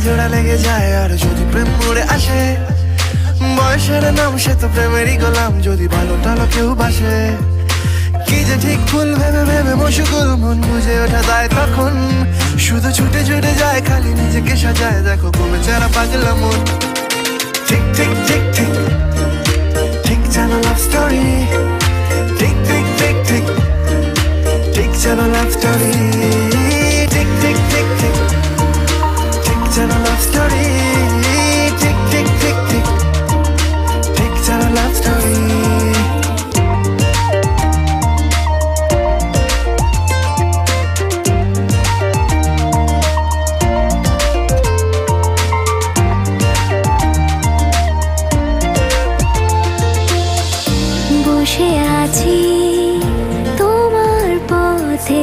জোড়া লেগে যায় আর যদি প্রেম উড়ে আসে, বয়সের নাম সে তো প্রেমেরই গোলাম, যদি ভালো টালো কেউ বাসে। কি যে ঠিক ভুল ভেবে ভেবে মশগুল, মন বুঝে ওঠা যায় তখন, শুধু ছুটে ছুটে যায় খালি নিজেকে সাজায়, দেখো কমে যারা পাগলা মন। ঠিক ঠিক ঠিক ঠিক ঠিক যেন লাভ স্টোরি, ঠিক ঠিক ঠিক ঠিক ঠিক যেন লাভ স্টোরি, ঠিক ঠিক ঠিক ঠিক ঠিক যেন লাভ স্টোরি, ঠিক ঠিক ঠিক ঠিক ঠিক যেন লাভ স্টোরি। বসে আছি তোমার পথে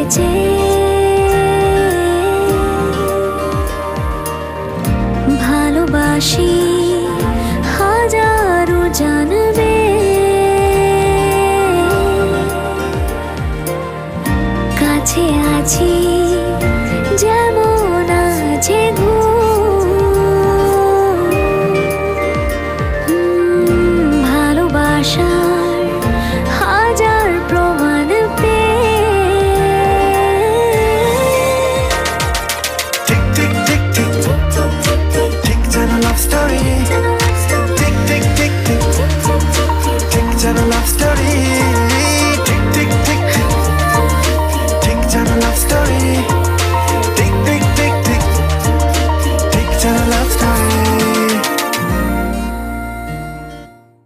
ভালোবাসি হাজারো জানবে, কাছে আছি যেমন আছে ভালোবাসার হাজার প্রমাণ ঠিক ঠিক ঠিক ঠিক ঠিক যেন লাভ স্টোরি, ঠিক ঠিক ঠিক ঠিক ঠিক যেন লাভ স্টোরি।